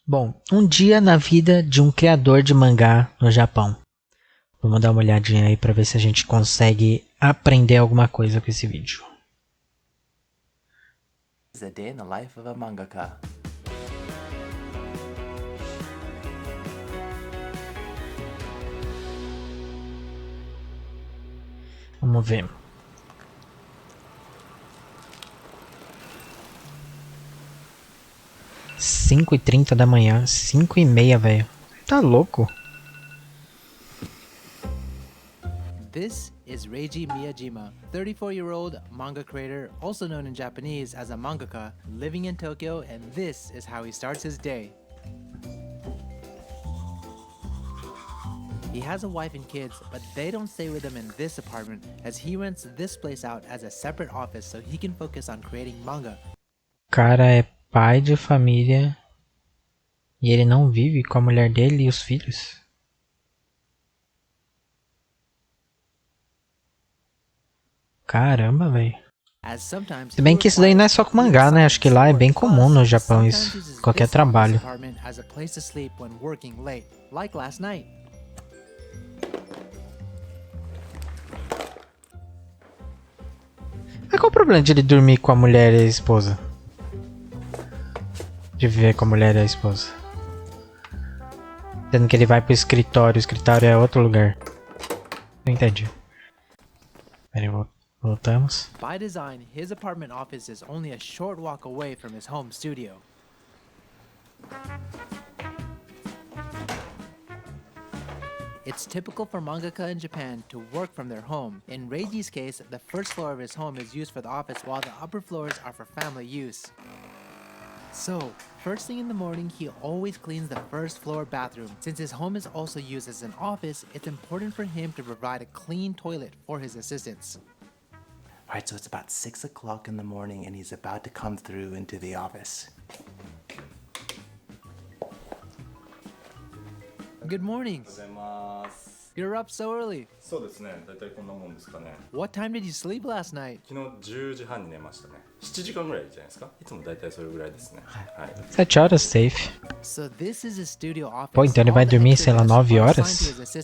Bom, um dia na vida de um criador de mangá no Japão. Vamos dar uma olhadinha aí pra ver se a gente consegue aprender alguma coisa com esse vídeo. A day in the life of a mangaka. Vamos ver. 5h30 da manhã, 5h30, velho. Tá louco? This is Reiji Miyajima, 34-year-old manga creator, also known in Japanese as a mangaka, living in Tokyo, and this is how he starts his day. He has a wife and kids, but they don't stay with him in this apartment, as he rents this place out as a separate office so he can focus on creating manga. O cara é pai de família e ele não vive com a mulher dele e os filhos. Caramba, velho. Se bem que isso daí não é só com mangá, né? Acho que lá é bem comum no Japão isso. Qualquer trabalho. Mas qual o problema de ele dormir com a mulher e a esposa? De viver com a mulher e a esposa? Sendo que ele vai pro escritório, o escritório é outro lugar. Não entendi. Peraí, voltamos. By design, his apartment office is only a short walk away from his home studio. It's typical for mangaka in Japan to work from their home. In Reiji's case, the first floor of his home is used for the office while the upper floors are for family use. So, first thing in the morning, he always cleans the first floor bathroom. Since his home is also used as an office, it's important for him to provide a clean toilet for his assistants. Alright, so it's about 6 o'clock in the morning and he's about to come through into the office. Good morning. You're up so early. そうですね。だいたいこんなもんですかね。 What time did you sleep last night? 昨日10時半に寝ましたね。7時間ぐらいじゃないですか。いつもだいたいそれぐらいですね。はい。 7 horas safe. So this is his studio office. Pô, então ele vai dormir, sei lá, 9 horas? 10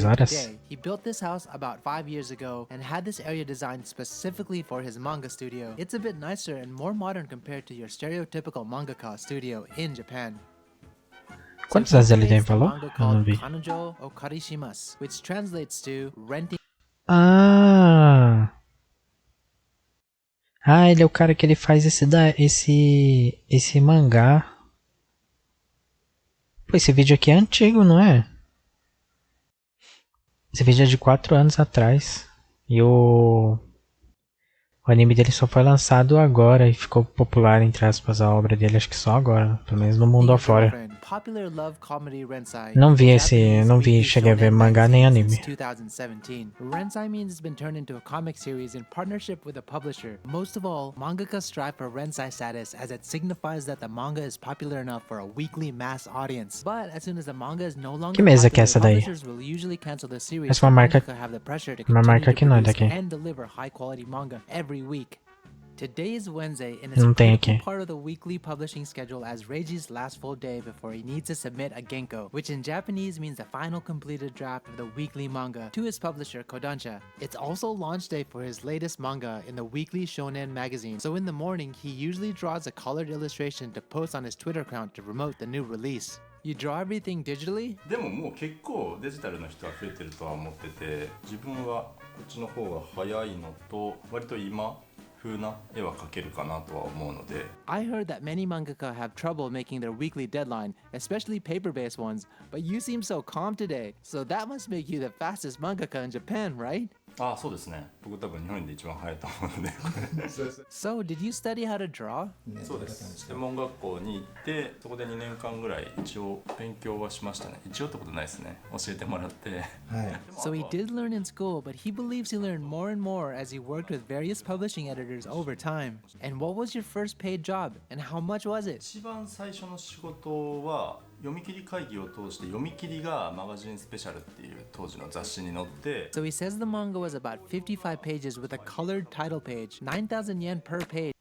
horas? He built this house about 5 years ago and had this area designed specifically for his manga studio. It's a bit nicer and more modern compared to your stereotypical mangaka studio in Japan. Quantos anos ele tem, falou? Eu não vi. Which translates to renting. Ah, ele é o cara que ele faz esse mangá. Pô, esse vídeo aqui é antigo, não é? Esse vídeo é de 4 anos atrás. E o anime dele só foi lançado agora e ficou popular, entre aspas, a obra dele, acho que só agora, pelo menos no mundo afora. Não vi, cheguei a ver mangá nem anime. 2017. Rensai means it's been turned into a comic series in partnership with a publisher. Most of all, mangaka strive for Rensai status as it signifies that the manga is popular enough for a weekly mass audience. But as soon as the manga is no longer Que mesa que é popular, essa daí? publishers will usually cancel the series. Essa é uma marca, Have the pressure to uma marca que não é daqui. and deliver high quality manga every week. Today is Wednesday and it's Não tem a aqui. part of the weekly publishing schedule as Reiji's last full day before he needs to submit a genko, which in Japanese means the final completed draft of the weekly manga, to his publisher Kodansha. It's also launch day for his latest manga in the weekly shonen magazine, so in the morning he usually draws a colored illustration to post on his Twitter account to promote the new release. You draw everything digitally? でももう結構デジタルの人は増えてるとは思ってて、自分はこっちの方が早いのと割と今風な絵は描けるかなとは思うので。 I heard that many mangaka have trouble making their weekly deadline, especially paper-based ones, but you seem so calm today, so that must make you the fastest mangaka in Japan, right? ああ、そうですね。僕多分日本で一番早いと思うので。 So, did you study how to draw? そうです。専門学校に行ってそこで2年間ぐらい一応勉強はしましたね。一応ってことないですね。教えてもらって。はい。 So he did learn in school, but he believes he learned more and more as he worked with various publishing editors over time. And what was your first paid job, and how much was it? 一番最初の仕事は読み切り会議を通して読み切りがマガジンスペシャルっていう当時の雑誌に載って。 So he says the manga was about 55 pages with a colored title page, 9,000 yen per page.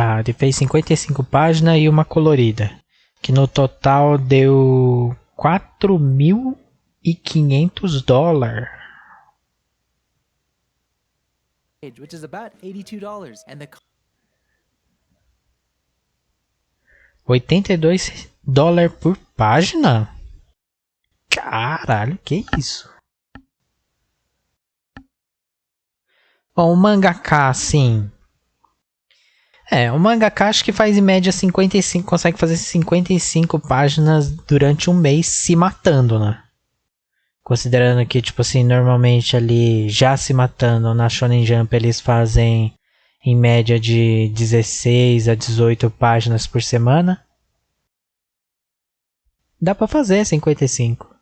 Tá, ele fez 55 páginas e uma colorida. Que no total deu $4.500. Which is about $82, and the $82 por página? Caralho, que isso? Bom, o Mangaká, assim... o Mangaká acho que faz em média 55... Consegue fazer 55 páginas durante um mês se matando, né? Considerando que, tipo assim, normalmente ali, já se matando na Shonen Jump, eles fazem em média de 16 a 18 páginas por semana. Dá pra fazer 55.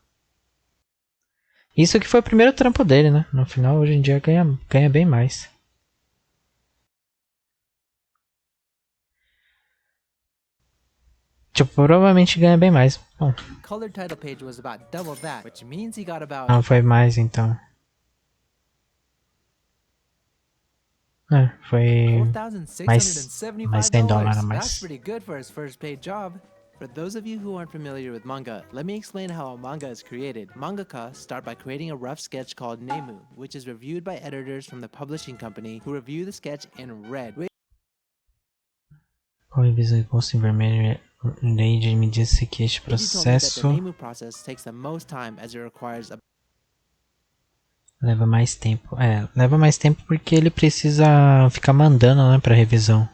Isso que foi o primeiro trampo dele, né? No final, hoje em dia, ganha bem mais. Tipo, provavelmente ganha bem mais. Bom, colored title page was about double that, which means he got about não foi mais, então. Foi mais $10 a $4,675. mais. That's pretty good for his first paid job. For those of you who aren't familiar with manga, let me explain how a manga is created. Mangaka start by creating a rough sketch called Nemu, which is reviewed by editors from the publishing company who review the sketch in red. Com revisão e posto em vermelho, Lady me disse que este processo leva mais tempo. Leva mais tempo porque ele precisa ficar mandando, né, pra revisão.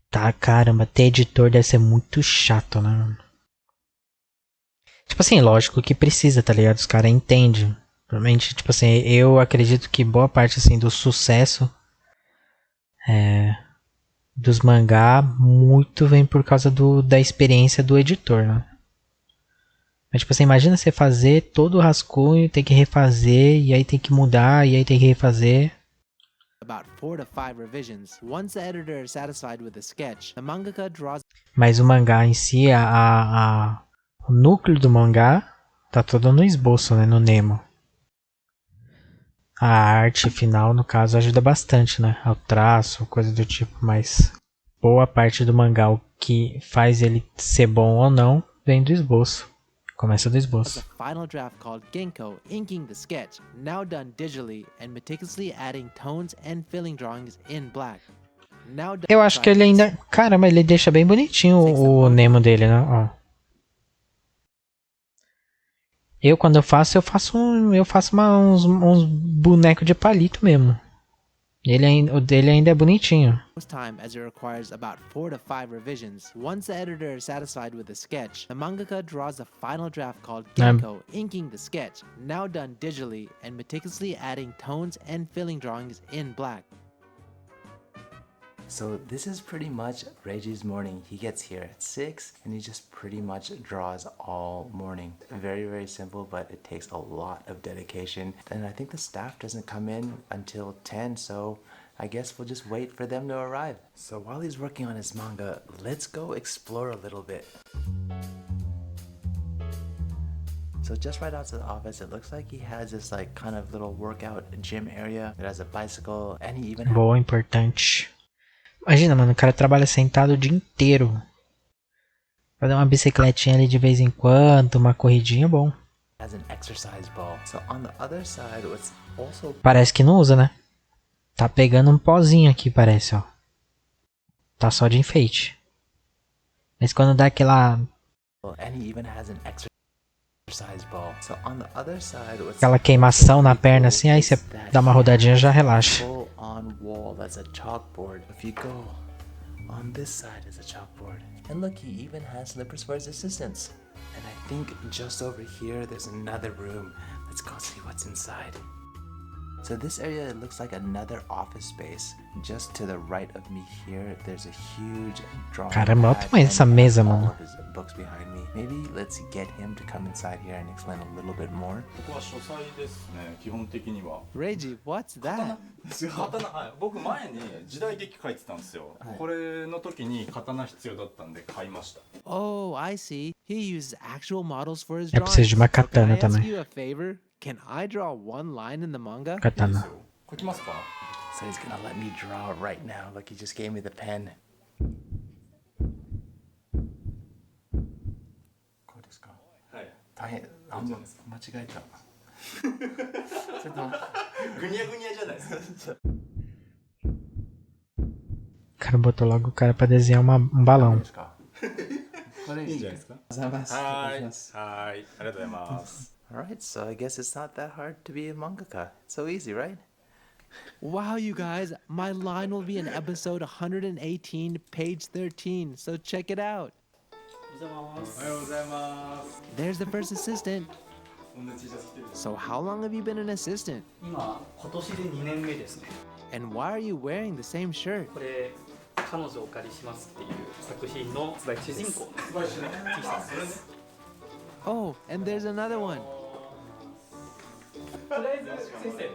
Tá, caramba, ter editor deve ser muito chato, né? Tipo assim, lógico que precisa, tá ligado? Os caras entendem. Provavelmente, tipo assim, eu acredito que boa parte, assim, do sucesso dos mangá muito vem por causa da experiência do editor, né? Mas, tipo assim, imagina você fazer todo o rascunho, ter que refazer, e aí tem que mudar, e aí tem que refazer. Mas o mangá em si, o núcleo do mangá tá todo no esboço, né, no Nemo. A arte final, no caso, ajuda bastante, né, ao traço, coisa do tipo, mas boa parte do mangá, o que faz ele ser bom ou não, vem do esboço. Começa do esboço. Final draft called Genko, inking the sketch, now done digitally and meticulously adding tones and filling drawings in black. Eu acho que ele ainda... Caramba, ele deixa bem bonitinho o Nemo dele, né? Ó. Quando eu faço uns bonecos de palito mesmo. O dele ainda é bonitinho. Time as it requires about 4 to 5 revisions. Once the editor is satisfied with the sketch, the mangaka draws the final draft called Genko, inking the sketch, now done digitally and meticulously adding tones and filling drawings in black. So this is pretty much Regi's morning. He gets here at 6 and he just pretty much draws all morning. Very, very simple, but it takes a lot of dedication. And I think the staff doesn't come in until 10, so I guess we'll just wait for them to arrive. So while he's working on his manga, let's go explore a little bit. So just right outside the office, it looks like he has this like kind of little workout gym area. It has a bicycle and he even Boa, importante. Imagina, mano, o cara trabalha sentado o dia inteiro. Fazer uma bicicletinha ali de vez em quando, uma corridinha, bom. Parece que não usa, né? Tá pegando um pozinho aqui, parece, ó. Tá só de enfeite. Mas quando dá aquela queimação na perna assim, aí você dá uma rodadinha e já relaxa. On this side is a chalkboard. And look, he even has slippers for his assistants. And I think just over here there's another room. Let's go see what's inside. So this area, it looks like another office space. Just to the right of me here, there's a huge drawing pad. Caramba, olha o tamanho dessa mesa, mano. Books behind me. Maybe let's get him to come inside here and explain a little bit more. ここは書斎ですね、基本的には。 Reggie, what's that? 僕前に時代劇書いてたんですよ。これの時に刀必要だったんで買いました。 Oh, I see. He uses actual models for his É preciso de uma drawings. So can I katana ask também. you a favor? Can I draw one line in the manga? Katana. 書きますか？ said he's gonna let me draw right now. Look, he just gave me the pen. こうですか。はい。大変。あんま間違えた。ちょっと待って。ぐにゃぐにゃじゃないですか。 O cara botou logo o cara pra desenhar um balão. いいんじゃないですか。はい。はい。ありがとうございます。 Alright, so I guess it's not that hard to be a mangaka. It's so easy, right? Wow, you guys, my line will be in episode 118, page 13, so check it out. おはようございます。 There's the first assistant. こんな T シャツ着てる。 So how long have you been an assistant? 今年で2年目ですね。 And why are you wearing the same shirt? これ彼女をお借りしますっていう作品の主人公の T シャツです。 Oh, and there's another one. とりあえず先生、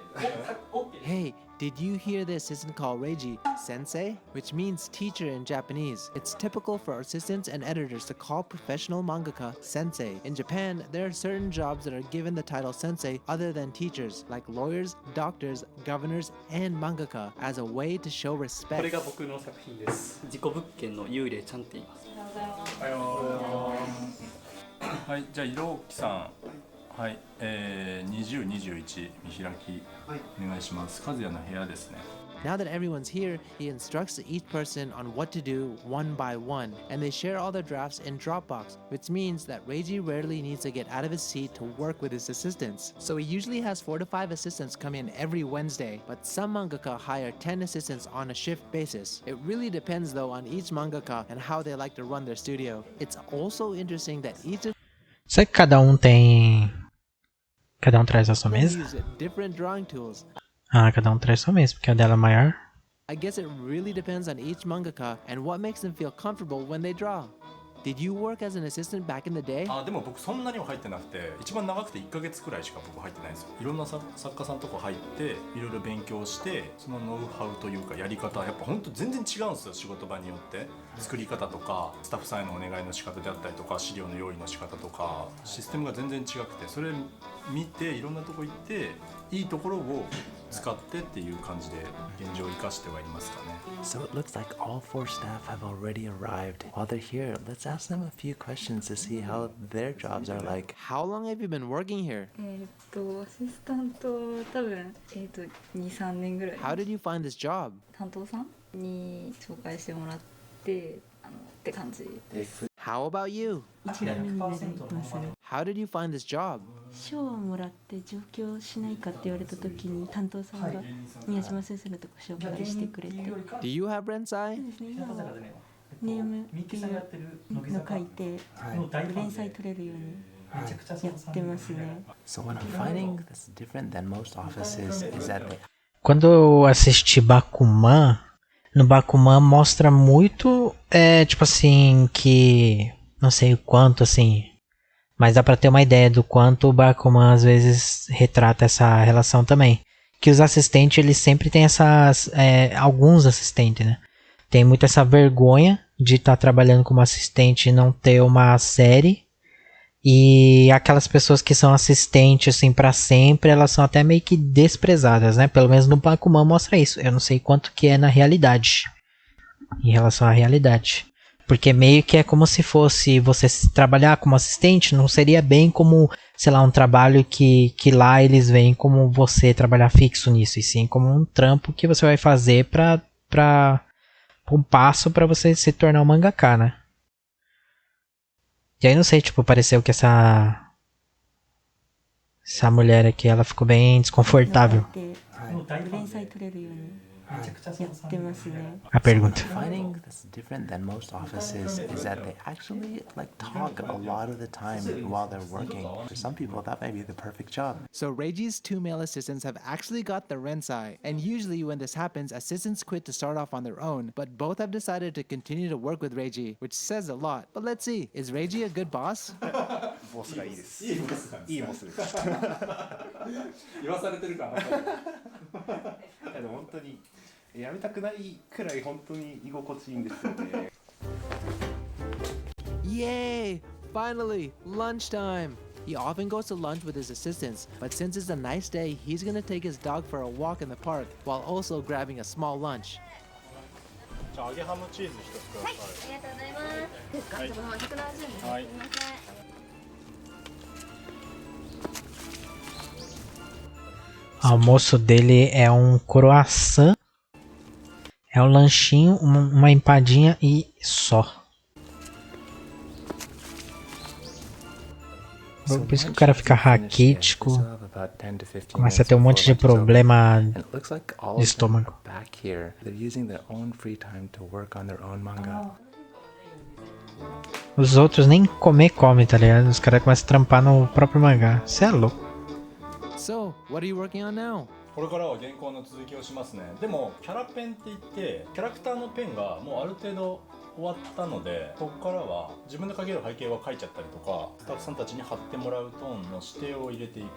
Hey, did you hear the assistant call Reiji sensei? Which means teacher in Japanese. It's typical for assistants and editors to call professional mangaka sensei. In Japan, there are certain jobs that are given the title sensei other than teachers, like lawyers, doctors, governors, and mangaka, as a way to show これ respect. が僕の作品です。自己物件の幽霊ちゃんって言います。おはようございます。はい、じゃあ色木さん。はい、20、21見開きお願いします。和也の部屋ですね。 Now that everyone's here, he instructs each person on what to do one by one, and they share all their drafts in Dropbox, which means that Reiji rarely needs to get out of his seat to work with his assistants. So he usually has 4 to 5 assistants come in every Wednesday, but some mangaka hire 10 assistants on a shift basis. It really depends though on each mangaka and how they like to run their studio. It's also interesting that each of Será que cada um tem. Cada um traz a sua them mesa? use different drawing tools. Ah, cada um traz sua mesa, porque a dela é maior. I guess it really depends on each mangaka and what makes them feel comfortable when they draw. Did you work as an assistant back in the day? あ、でも僕そんなには入ってなくて、一番長くて1ヶ月くらいしか僕入ってないんですよ。いろんな作家さんとこ入っていろいろ勉強して、そのノウハウというかやり方はやっぱ本当全然違うんですよ。仕事場によって作り方とかスタッフさんへのお願いの仕方であったりとか資料の用意の仕方とかシステムが全然違くて、それ見ていろんなとこ行っていいところを使ってっていう感じで現状を生かしてはいますかね。 So it looks like all 4 staff have already arrived. While they're here, let's ask them a few questions to see how their jobs are like. How long have you been working here? アシスタント多分2、3年ぐらい How did you find this job? 担当さんに紹介してもらってって感じです。 How about you? 1年目になります。 How did you find this job? 賞をもらって上京しないかって言われた時に担当さんが宮島先生のとこ紹介してくれて、そう Do you have Rensai? ですね、今はネームっていうの書いて連載取れるようにやってますね。 So what I'm finding that's different than most offices is that they Quando eu assisti Bakuman, no Bakuman mostra muito, tipo assim, que não sei o quanto, assim, mas dá pra ter uma ideia do quanto o Bakuman às vezes retrata essa relação também. Que os assistentes, eles sempre têm essas, alguns assistentes, né? Tem muito essa vergonha de estar trabalhando como assistente e não ter uma série. E aquelas pessoas que são assistentes assim pra sempre, elas são até meio que desprezadas, né? Pelo menos no Bakuman mostra isso. Eu não sei quanto que é na realidade. Em relação à realidade. Porque meio que é como se fosse você trabalhar como assistente, não seria bem como, sei lá, um trabalho que lá eles veem como você trabalhar fixo nisso, e sim como um trampo que você vai fazer pra um passo pra você se tornar um mangaká, né? E aí não sei, tipo, pareceu que essa mulher aqui, ela ficou bem desconfortável. 連載取れるようにやってますね。 A pergunta. finding that's different than most offices is that they actually like talk a lot of the time while they're working. For some people, that might be the perfect job. So Reiji's 2 male assistants have actually got the Rensai, and usually when this happens, assistants quit to start off on their own, but both have decided to continue to work with Reiji, which says a lot. But let's see, is Reiji a good boss? ボスがいいです。いいボスなんです。いいボスです。言わされてるかな。でも本当にやめたくないくらい本当に居心地いいんですよね。 Yay! Finally, lunchtime! He often goes to lunch with his assistants, but since it's a nice day, he's gonna take his dog for a walk in the park while also grabbing a small lunch. じゃあ揚げハムチーズ1つください。ありがとうございますはい170円はいすみません Almoço dele é um croissant, é um lanchinho, uma empadinha e só. Por isso que o cara fica raquítico, começa a ter um monte de problema de estômago. Os outros nem comer come, tá ligado? Os caras começam a trampar no próprio mangá. Cê é louco. So, what are you working on now? これからは原稿の続きをしますね。でもキャラペンって言ってキャラクターのペンがもうある程度終わったので、ここからは自分で描ける背景は描いちゃったりとか、スタッフさんたちに貼ってもらうトーンの指定を入れていく。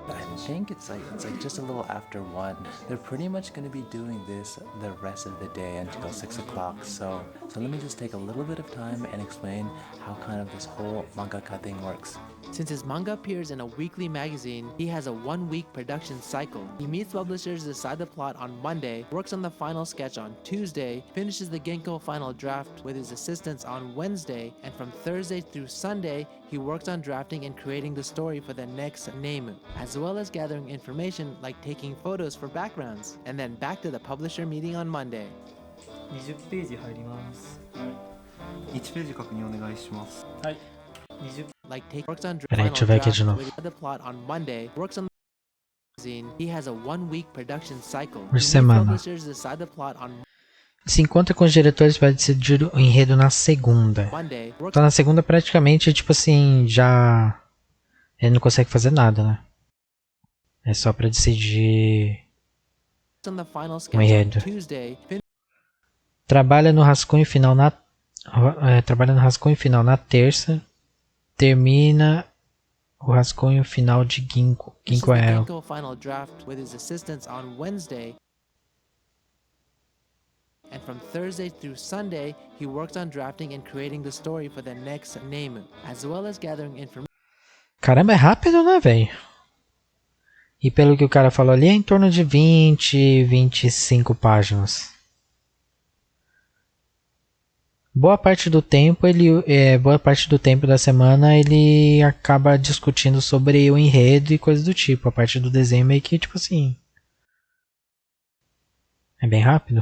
I think it's like just a little after 1. They're pretty much going to be doing this the rest of the day until 6 o'clock. So let me just take a little bit of time and explain how kind of this whole mangaka thing works. Since his manga appears in a weekly magazine, he has a 1-week production cycle. He meets publishers to decide the plot on Monday, works on the final sketch on Tuesday, finishes the Genko final draft with his assistants on Wednesday, and from Thursday through Sunday, he works on drafting and creating the story for the next name, as well as gathering information like taking photos for backgrounds, and then back to the publisher meeting on Monday. 20ページ入ります1ページ確認お願いします。はい。 20 Like works on Peraí, final deixa eu ver aqui draft de novo. with the plot on Monday, works on the magazine. He has a 1-week production cycle. Por He meets semana. publishers to decide the plot on Se encontra com os diretores para decidir o enredo na segunda. Monday, works Então na segunda praticamente, tipo assim, já... Ele não consegue fazer nada, né? É só pra decidir on the final o sketch on enredo. Tuesday, Trabalha no rascunho final na... trabalha no rascunho final na terça. Termina o rascunho final de Ginkgo. finishes Ginkgo the é... Genko final draft with his assistants on Wednesday. And from Thursday through Sunday, he works on drafting and creating the story for the next name, as well as gathering information. Caramba, é rápido, né, velho? E pelo que o cara falou ali, é em torno de 20, 25 páginas. Boa parte do tempo boa parte do tempo da semana ele acaba discutindo sobre o enredo e coisas do tipo. A parte do desenho meio que tipo assim, é bem rápido.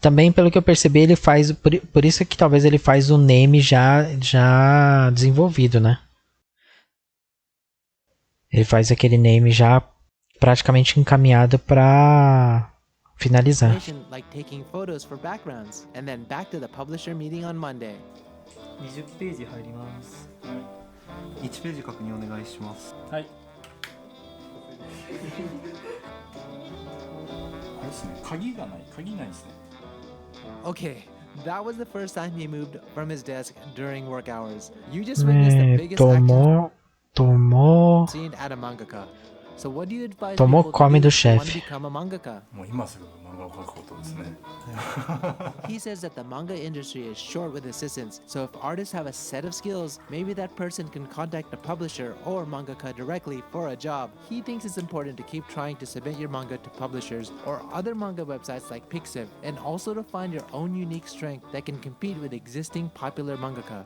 Também pelo que eu percebi ele faz, por isso que talvez ele faz o name já desenvolvido, né? Ele faz aquele name já praticamente encaminhado para finalizar. Like taking photos for backgrounds, and then back to the publisher meeting on Monday. 20ページ入ります1ページ確認お願いします。はい。あれですね。鍵ないですね。 Okay, that was the first time he moved from his desk during work hours. You just witnessed the biggest action Tomou seen at a mangaka. So what do you advise Tomou people come to do do if they want to chefe. become a mangaka? もう今すぐ漫画を描くことですね。 He says that the manga industry is short with assistants, so if artists have a set of skills, maybe that person can contact a publisher or mangaka directly for a job. He thinks it's important to keep trying to submit your manga to publishers or other manga websites like Pixiv, and also to find your own unique strength that can compete with existing popular mangaka.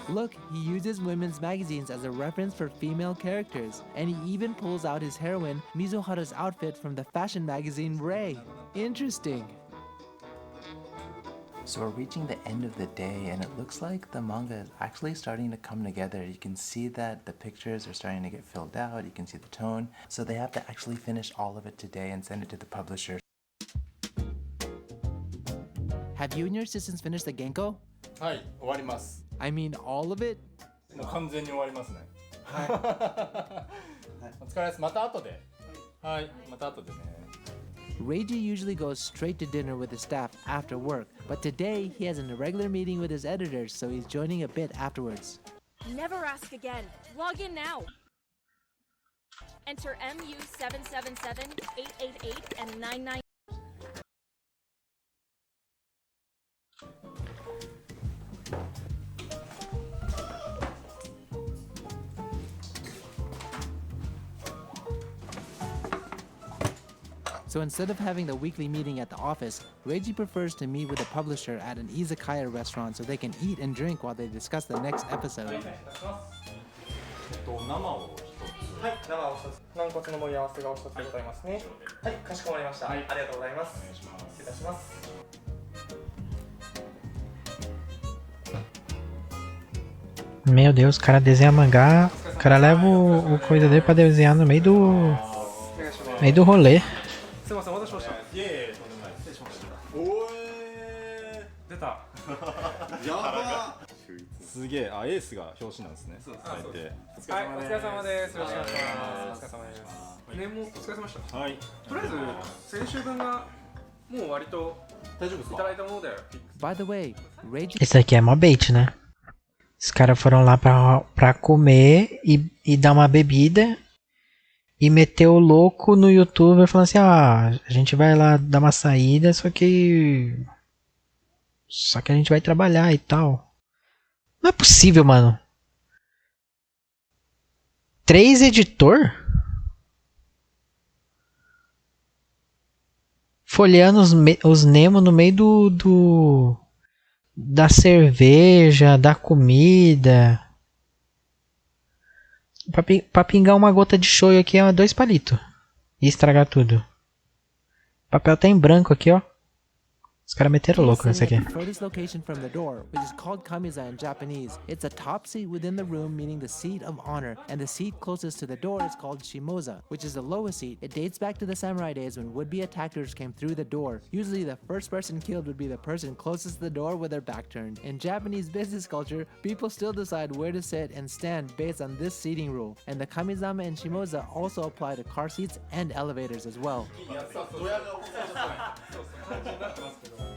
Look, he uses women's magazines as a reference for female characters, and he even pulls out his heroine Mizuhara's outfit from the fashion magazine Ray. Interesting. So we're reaching the end of the day, and it looks like the manga is actually starting to come together. You can see that the pictures are starting to get filled out. You can see the tone. So they have to actually finish all of it today and send it to the publisher. Have you and your assistants finished the Genko? はい、終わります。 I mean, all of it? もう完全に終わりますね。お疲れです。また後で。はい、また後でね。 Reiji usually goes straight to dinner with his staff after work, but today he has an irregular meeting with his editors, so he's joining a bit afterwards. Never ask again. Log in now. Enter MU777 888 and 99. So instead of having the weekly meeting at the office, Reiji prefers to meet with the publisher at an izakaya restaurant so they can eat and drink while they discuss the next episode. 生を一つ。はい、生を一つ。軟骨の盛り合わせがお一つでございますね。はい、かしこまりました。ありがとうございます。失礼いたします。 Meu Deus, o cara desenha mangá, o cara leva o coisa dele pra desenhar no meio do rolê. すみません、お待たせしました。いえいえ、とんでもない。失礼しました。出た。やば。すげえ、あ、エースが表紙なんですね。はい、お疲れれ様です。よろしくお願いします。お疲れ様です。年もお疲れ様でした。はい。とりあえず先週分がもう割と大丈夫ですか？いただいたもので。By the way, Reiji Esse aqui é mó bait, né? Os caras foram lá pra comer e dar uma bebida e meter o louco no YouTube falando assim, ah, a gente vai lá dar uma saída, só que a gente vai trabalhar e tal. Não é possível, mano. 3 editor? Folheando os Nemo no meio da cerveja, da comida. Pra pingar uma gota de shoyu aqui é 2 palitos. E estragar tudo. O papel tá em branco aqui, ó. Os caras meteram louco nessa aqui. the furthest location from the door, which is called kamiza in Japanese. It's a top seat within the room, meaning the seat of honor, and the seat closest to the door is called shimoza, which is the lowest seat. It dates back to the samurai days when would-be attackers came through the door. Usually the first person killed would be the person closest to the door with their back turned. In Japanese business culture, people still decide where to sit and stand based on this seating rule, and the kamizama and shimoza also apply to car seats and elevators as well.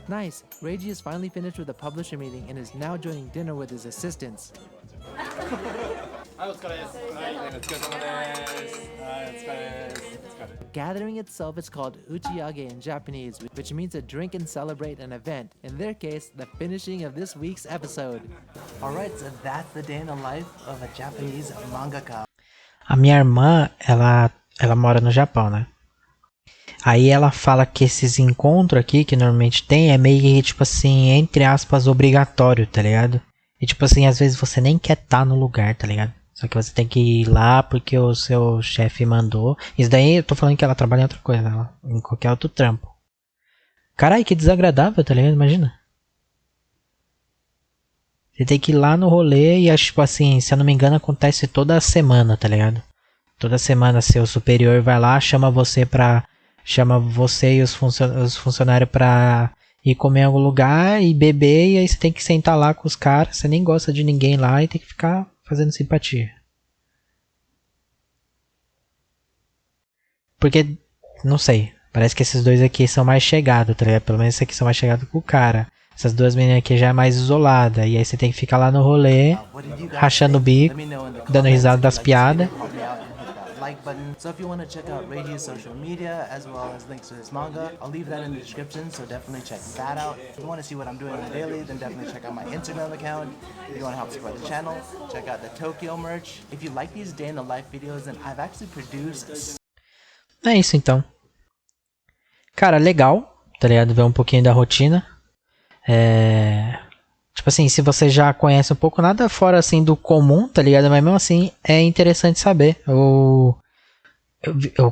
Nice! Reiji is finally finished with the publisher meeting and is now joining dinner with his assistants. The gathering itself is called uchiage in Japanese, which means to drink and celebrate an event. In their case, the finishing of this week's episode. Alright, so that's the day in the life of a Japanese mangaka. A minha irmã, ela mora no Japão, né? Aí ela fala que esses encontros aqui, que normalmente tem, é meio que, tipo assim, entre aspas, obrigatório, tá ligado? E tipo assim, às vezes você nem quer estar no lugar, tá ligado? Só que você tem que ir lá porque o seu chefe mandou. Isso daí eu tô falando que ela trabalha em outra coisa, né? Em qualquer outro trampo. Caralho, que desagradável, tá ligado? Imagina. Você tem que ir lá no rolê e, tipo assim, se eu não me engano, acontece toda semana, tá ligado? Toda semana seu superior vai lá, chama você e os funcionários pra ir comer em algum lugar e beber, e aí você tem que sentar lá com os caras, você nem gosta de ninguém lá e tem que ficar fazendo simpatia. Porque, não sei, parece que esses dois aqui são mais chegados, tá ligado? Pelo menos esses aqui são mais chegados com o cara. Essas duas meninas aqui já é mais isolada, e aí você tem que ficar lá no rolê, rachando o bico, dando risada das piadas. Like button. So if you want to check out Reiji's social media as well as links to his manga, I'll leave that in the description, so definitely check that out. If you want to see what I'm doing on the daily, then definitely check out my Instagram account. If you want to help support the channel, check out the Tokyo merch. If you like these day in the life videos, then I've actually produced... É isso então. Cara, legal, tá ligado? Ver um pouquinho da rotina. Tipo assim, se você já conhece um pouco, nada fora assim do comum, tá ligado? Mas mesmo assim é interessante saber. O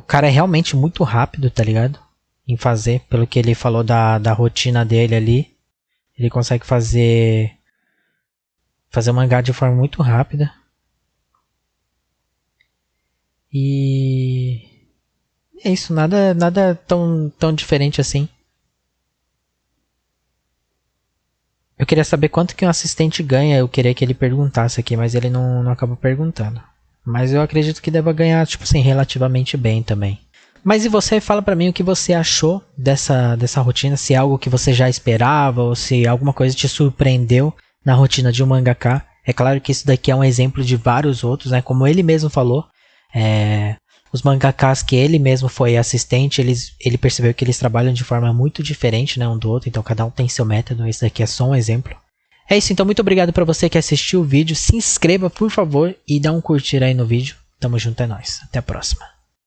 cara é realmente muito rápido, tá ligado? Em fazer, pelo que ele falou da rotina dele ali. Ele consegue fazer o mangá de forma muito rápida. E é isso, nada tão diferente assim. Eu queria saber quanto que um assistente ganha, eu queria que ele perguntasse aqui, mas ele não acabou perguntando. Mas eu acredito que deva ganhar, tipo assim, relativamente bem também. Mas e você, fala pra mim o que você achou dessa rotina, se é algo que você já esperava, ou se alguma coisa te surpreendeu na rotina de um mangaká. É claro que isso daqui é um exemplo de vários outros, né? Como ele mesmo falou, os mangakás que ele mesmo foi assistente, ele percebeu que eles trabalham de forma muito diferente, né, um do outro, então cada um tem seu método, esse daqui é só um exemplo. É isso, então muito obrigado para você que assistiu o vídeo, se inscreva por favor e dá um curtir aí no vídeo, tamo junto, é nóis, até a próxima.